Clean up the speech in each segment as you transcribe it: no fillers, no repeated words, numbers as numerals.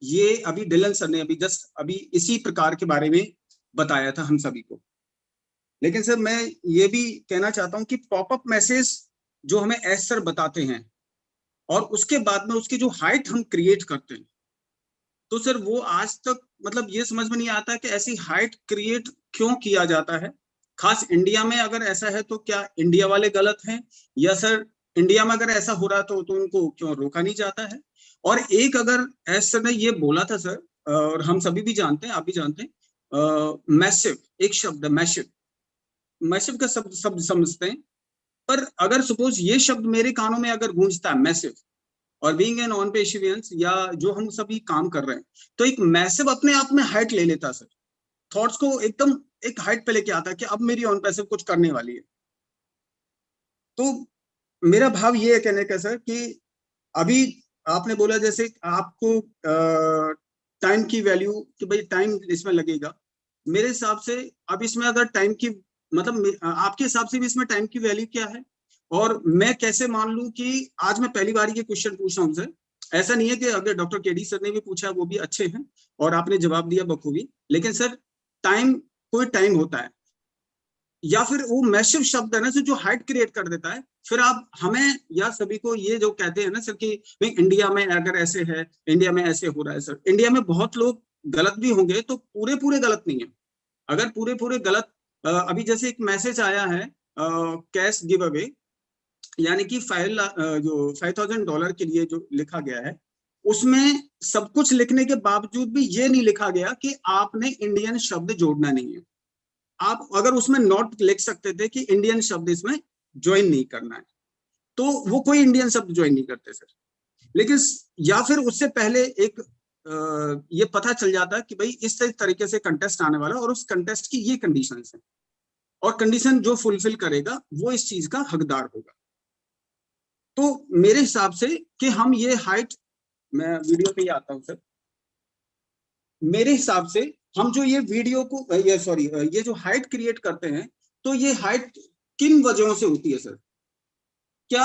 ये अभी Dylan sir ने अभी जस्ट अभी इसी प्रकार के बारे में बताया था हम सभी को। लेकिन सर मैं ये भी कहना चाहता हूँ कि पॉपअप मैसेज जो हमें एस सर बताते हैं और उसके बाद में उसकी जो हाइट हम क्रिएट करते हैं, तो सर वो आज तक मतलब ये समझ में नहीं आता कि ऐसी हाइट क्रिएट क्यों किया जाता है। खास इंडिया में अगर ऐसा है तो क्या इंडिया वाले गलत हैं, या सर इंडिया में अगर ऐसा हो रहा तो उनको क्यों रोका नहीं जाता है। और एक अगर एस सर ने ये बोला था सर, और हम सभी भी जानते हैं, आप भी जानते हैं, मैसिव एक शब्द है, मैसिव। मैसिव का शब्द शब्द समझते हैं, पर अगर सपोज ये शब्द मेरे कानों में अगर गूंजता है मैसिव, और बीइंग एन ऑन पेशिवियंस या जो हम सभी काम कर रहे हैं, तो एक मैसिव अपने आप में हाइट ले लेता सर, थॉट्स को एकदम एक हाइट पे लेके आता है कि अब मेरी ऑन पैसिव कुछ करने वाली है। तो मेरा भाव ये है कहने का सर कि अभी आपने बोला जैसे आपको टाइम की वैल्यू कि भाई टाइम इसमें लगेगा, मेरे हिसाब से अब इसमें अगर टाइम की मतलब आपके हिसाब से भी इसमें टाइम की वैल्यू क्या है, और मैं कैसे मान लूं कि आज मैं पहली बार ये क्वेश्चन पूछ रहा हूं सर। ऐसा नहीं है कि अगर डॉक्टर केडी सर ने भी पूछा वो भी अच्छे हैं और आपने जवाब दिया बखूबी, लेकिन सर टाइम कोई टाइम होता है, या फिर वो मैसिव शब्द है ना जो हाइट क्रिएट कर देता है। फिर आप हमें या सभी को ये जो कहते हैं ना सर कि भाई इंडिया में अगर ऐसे है, इंडिया में ऐसे हो रहा है सर, इंडिया में बहुत लोग गलत भी होंगे तो पूरे पूरे गलत नहीं है। अगर पूरे पूरे गलत अभी जैसे एक मैसेज आया है कैश गिव अवे, यानी कि जो $5,000 के लिए जो लिखा गया है, उसमें सब कुछ लिखने के बावजूद भी ये नहीं लिखा गया कि आपने इंडियन शब्द जोड़ना नहीं है। आप अगर उसमें नोट लिख सकते थे कि इंडियन शब्द इसमें ज्वाइन नहीं करना है, तो वो कोई इंडियन शब्द ज्वाइन नहीं करते सर। लेकिन या फिर उससे पहले एक ये पता चल जाता कि भाई इस तरीके से कंटेस्ट आने वाला और उस कंटेस्ट की ये कंडीशन है, और कंडीशन जो फुलफिल करेगा वो इस चीज का हकदार होगा। तो मेरे हिसाब से कि हम ये हाइट, मैं वीडियो पे ही आता हूं सर, मेरे हिसाब से हम जो ये वीडियो को ये सॉरी ये जो हाइट क्रिएट करते हैं, तो ये हाइट किन वजहों से होती है सर? क्या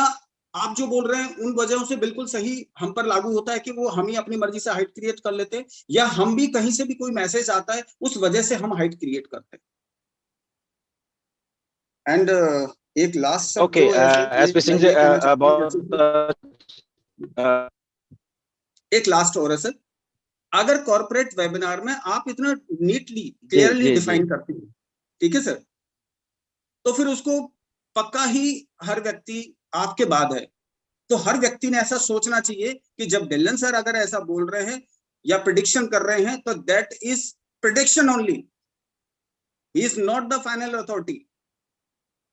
आप जो बोल रहे हैं उन वजहों से बिल्कुल सही हम पर लागू होता है कि वो हम ही अपनी मर्जी से हाइट क्रिएट कर लेते हैं, या हम भी कहीं से भी कोई मैसेज आता है उस वजह से हम हाइट क्रिएट करते हैं? एंड एक लास्ट शब्द ओके, जो है एसपी सिंह मैं ये कहना चाहता हूँ बहुत एक लास्ट और है सर। अगर कॉर्पोरेट वेबिनार में आप इतना नीटली जी क्लियरली जी जी डिफाइन करते हैं, ठीक है सर, तो फिर उसको पक्का ही हर व्यक्ति आपके बाद है, तो हर व्यक्ति ने ऐसा सोचना चाहिए कि जब डिलन सर अगर ऐसा बोल रहे हैं या प्रिडिक्शन कर रहे हैं तो that is prediction only, he is not the final authority.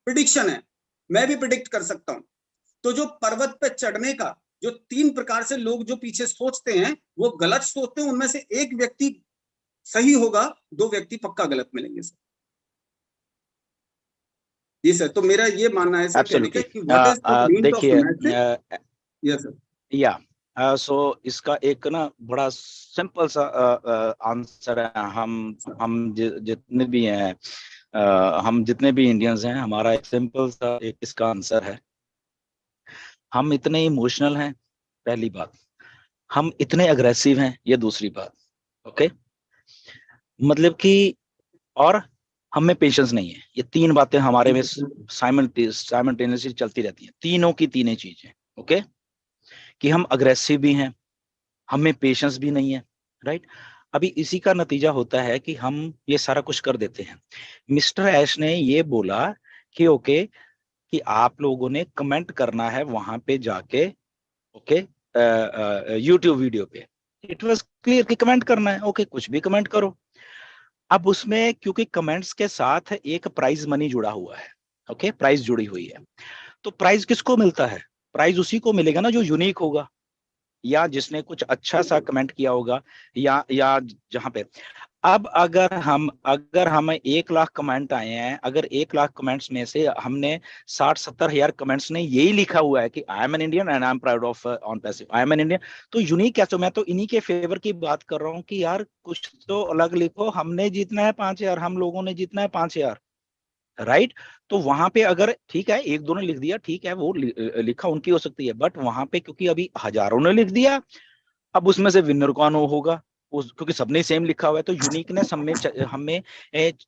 Prediction है, मैं भी प्रिडिक्ट कर सकता हूं। तो जो पर्वत पे चढ़ने का जो 3 प्रकार से लोग जो पीछे सोचते हैं वो गलत सोचते हैं, उनमें से एक व्यक्ति सही होगा, 2 व्यक्ति पक्का गलत मिलेंगे सर। जी सर, तो मेरा ये मानना है सर कहने का एब्सोल्युटली। कि what is the meaning of देखिए, मैसेज। Yes sir. या सो इसका एक ना बड़ा सिंपल सा आंसर है। हम जितने भी हैं, हम जितने भी इंडियंस हैं, हमारा एक सिंपल सा एक इसका आंसर है। हम इतने इमोशनल हैं, पहली बात। हम इतने अग्रेसिव हैं, ये दूसरी बात। ओके, मतलब कि, और हम में पेशेंस नहीं है। ये 3 बातें हमारे में साइमल्टेनियसली चलती रहती हैं, तीनों की तीनों चीजें। ओके, कि हम अग्रेसिव भी हैं, हमें पेशेंस भी नहीं है, राइट। अभी इसी का नतीजा होता है कि हम ये सारा कुछ कर देते हैं। मिस्टर ऐश ने ये बोला कि ओके, कि आप लोगों ने कमेंट करना है वहां पे जाके, ओके, यूट्यूब वीडियो पे। इट वाज क्लियर कि कमेंट करना है। ओके, कुछ भी कमेंट करो। अब उसमें क्योंकि कमेंट्स के साथ एक प्राइज मनी जुड़ा हुआ है, ओके, प्राइज जुड़ी हुई है, तो प्राइज किसको मिलता है? प्राइज उसी को मिलेगा ना जो यूनिक होगा, या जिसने कुछ अच्छा सा कमेंट किया होगा, या जहां पे। अब अगर हम 1 लाख कमेंट आए हैं, अगर 1 लाख कमेंट्स में से हमने 60-70 हजार कमेंट्स ने यही लिखा हुआ है कि I am an Indian and I am proud of on passive, I am an Indian, तो यूनिक कैसे? मैं तो इन्हीं के फेवर की बात कर रहा हूँ कि यार कुछ तो अलग लिखो। हमने जीतना है 5,000, हम लोगों ने जीतना है 5,000, राइट। तो वहां पे अगर ठीक है 1-2 ने लिख दिया, ठीक है, वो लिखा उनकी हो सकती है, बट वहां पे क्योंकि अभी हजारों ने लिख दिया, अब उसमें से विनर कौन होगा, क्योंकि सबने सेम लिखा हुआ है, तो यूनिकनेस हमें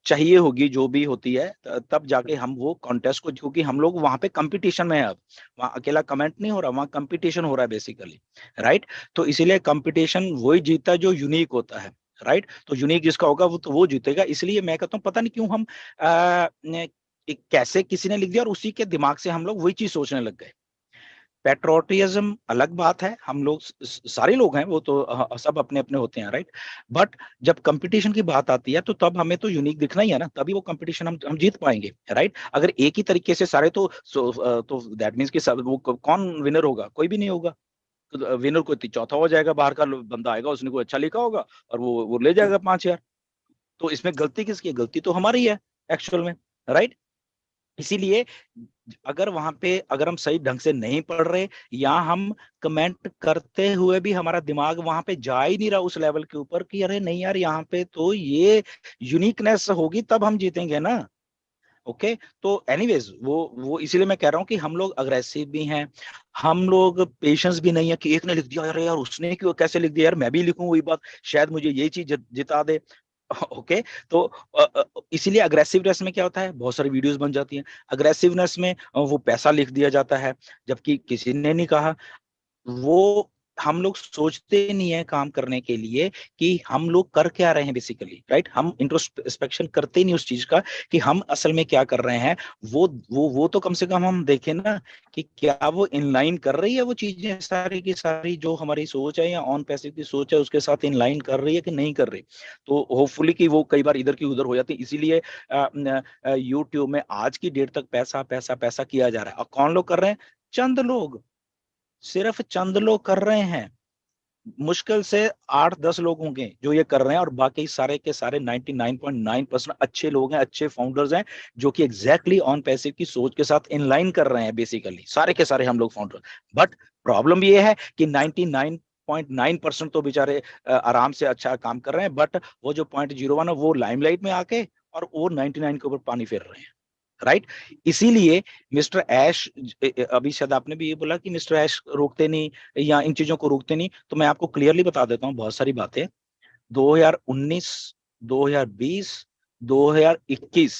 चाहिए होगी, जो भी होती है, तब जाके हम वो कॉन्टेस्ट को, क्योंकि हम लोग वहां पे कंपटीशन में है, अब वहां अकेला कमेंट नहीं हो रहा, वहां कंपटीशन हो रहा है बेसिकली, राइट। तो इसीलिए कंपटीशन वही जीतता है जो यूनिक होता है, राइट। तो यूनिक जिसका होगा वो तो वो जीतेगा। इसलिए मैं कहता हूँ पता नहीं क्यों हम कैसे किसी ने लिख दिया और उसी के दिमाग से हम लोग वही चीज सोचने लग गए। पेट्रोटिज्म अलग बात है, हम लोग सारे लोग हैं, वो तो सब अपने अपने होते हैं, राइट। बट जब कंपटीशन की बात आती है तो तब हमें तो यूनिक दिखना ही है ना, तभी वो कंपटीशन हम जीत पाएंगे, राइट। अगर एक ही तरीके से सारे तो दैट मीन्स कि सब वो कौन विनर होगा, कोई भी नहीं होगा। तो विनर कोई चौथा हो जाएगा, बाहर का बंदा आएगा, उसने कोई अच्छा लिखा होगा और वो ले जाएगा 5,000। तो इसमें गलती किसकी है? गलती तो हमारी है एक्चुअल में, राइट। इसीलिए अगर वहां पे अगर हम सही ढंग से नहीं पढ़ रहे, या हम कमेंट करते हुए भी हमारा दिमाग वहां पे जा ही नहीं रहा उस लेवल के ऊपर कि अरे नहीं यार, यहाँ पे तो ये यूनिकनेस होगी तब हम जीतेंगे ना। ओके, तो एनीवेज वो इसीलिए मैं कह रहा हूँ कि हम लोग अग्रेसिव भी हैं, हम लोग पेशेंस भी नहीं है कि एक ने लिख दिया, अरे यार उसने क्यों कैसे लिख दिया यार, मैं भी लिखूं वही बात, शायद मुझे ये चीज जिता दे। ओके, तो इसीलिए अग्रेसिवनेस में क्या होता है, बहुत सारी वीडियोस बन जाती हैं। अग्रेसिवनेस में वो पैसा लिख दिया जाता है, जबकि किसी ने नहीं कहा। वो हम लोग सोचते नहीं है काम करने के लिए कि हम लोग कर क्या रहे हैं बेसिकली, राइट। हम इंट्रोस्पेक्शन करते नहीं उस चीज का कि हम असल में क्या कर रहे हैं। वो तो कम से कम हम देखें ना कि क्या वो इनलाइन कर रही है वो चीजें सारी की सारी, जो हमारी सोच है या ऑन पैसिव की सोच है उसके साथ इनलाइन कर रही है कि नहीं कर रही। तो होपफुली कि वो कई बार इधर की उधर हो जाती है। इसीलिए यूट्यूब में आज की डेट तक पैसा पैसा पैसा किया जा रहा है। और कौन लोग कर रहे हैं? चंद लोग, सिर्फ चंद लोग कर रहे हैं। मुश्किल से 8-10 लोग होंगे जो ये कर रहे हैं, और बाकी सारे के सारे 99.9% अच्छे लोग हैं, अच्छे फाउंडर्स हैं, जो कि एग्जैक्टली ऑन पैसिव की सोच के साथ इनलाइन कर रहे हैं बेसिकली, सारे के सारे हम लोग फाउंडर। बट प्रॉब्लम ये है कि 99.9% तो बेचारे आराम से अच्छा काम कर रहे हैं, बट वो जो 0.01 है वो लाइमलाइट में आके और वो 99 के ऊपर पानी फेर रहे हैं, राइट। इसीलिए मिस्टर ऐश, अभी शायद आपने भी ये बोला कि मिस्टर ऐश रोकते नहीं या इन चीजों को रोकते नहीं, तो मैं आपको क्लियरली बता देता हूँ बहुत सारी बातें। 2019, 2020, 2021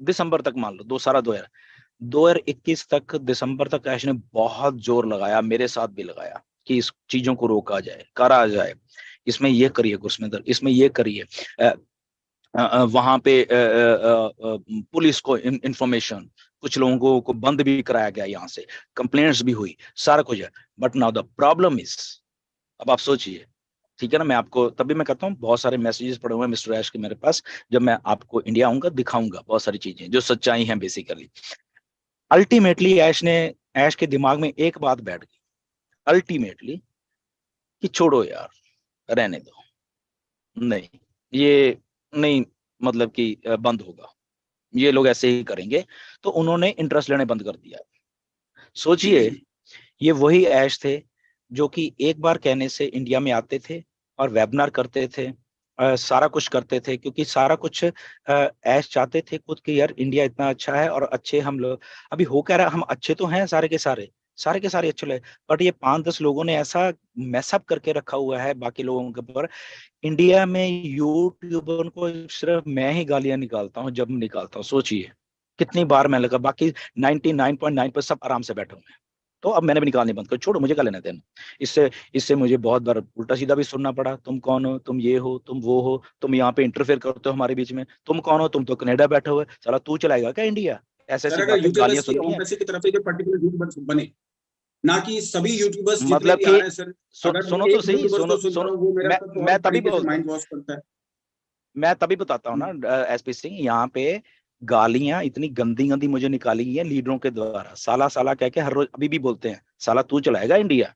दिसंबर तक, मान लो दो सारा 2021 तक दिसंबर तक ऐश ने बहुत जोर लगाया, मेरे साथ भी लगाया कि इस चीजों को रोका जाए, करा जाए, इसमें ये करिए गुरस्मिंदर, इसमें ये करिए, वहां पे पुलिस को इंफॉर्मेशन, कुछ लोगों को बंद भी कराया गया, यहाँ से कंप्लेंट्स भी हुई, सारा कुछ है। But now the problem is, अब आप सोचिए, ठीक है ना, मैं आपको तभी मैं कहता हूँ बहुत सारे मैसेजेस पड़े हुए हैं मिस्टर ऐश के मेरे पास, जब मैं आपको इंडिया आऊंगा दिखाऊंगा बहुत सारी चीजें जो सच्चाई हैं बेसिकली। अल्टीमेटली ऐश के दिमाग में एक बात बैठ गई, अल्टीमेटली, कि छोड़ो यार, रहने दो, नहीं ये नहीं, मतलब कि बंद होगा, ये लोग ऐसे ही करेंगे। तो उन्होंने इंटरेस्ट लेने बंद कर दिया। सोचिए, ये वही ऐश थे जो कि एक बार कहने से इंडिया में आते थे और वेबिनार करते थे, सारा कुछ करते थे, क्योंकि सारा कुछ ऐश चाहते थे खुद कि यार इंडिया इतना अच्छा है और अच्छे हम लोग। अभी हो कह रहा है हम अच्छे तो हैं सारे के सारे अच्छे लोग, बट ये 5-10 लोगों ने ऐसा मैसअप करके रखा हुआ है बाकी लोगों के ऊपर। इंडिया में यूट्यूबर को सिर्फ मैं ही गालियां निकालता हूँ, जब निकालता हूँ, सोचिए कितनी बार मैं लगा, बाकी 99.9 पर सब आराम से बैठे हुए हैं। तो अब मैंने भी निकालनी बंद कर, छोड़ो मुझे क्या लेना देना इससे। इससे मुझे बहुत बार उल्टा सीधा भी सुनना पड़ा, तुम कौन हो, तुम ये हो, तुम वो हो, तुम यहाँ पे इंटरफेयर करते हो हमारे बीच में, तुम कौन हो, तुम तो कनाडा बैठे हुए, चला तू चलाएगा क्या इंडिया, ऐसी सर ऐसी अगर बातें गालियां यूट्यूबर्स की सुननी है। एम्बेसी की तरफ से जो पर्टिकुलर यूट्यूबर्स बने, ना कि सभी यूट्यूबर्स जितने मतलब भी आ कि रहे हैं सर। अगर मैं सुनो तो एक सही, यूट्यूबर सुनो को सुनता सुनो, हूँ वो मेरा मैं सर मैं बहुत तभी तरीके से बोलता हूँ, माइंड वॉश करता है। मैं तभी बताता हूँ ना एसपी सिंह, यहाँ पे गालियां इतनी गंदी गंदी मुझे निकाली गई है लीडरों के द्वारा, साला साला कह के हर रोज अभी भी बोलते हैं, साला तू चलाएगा इंडिया,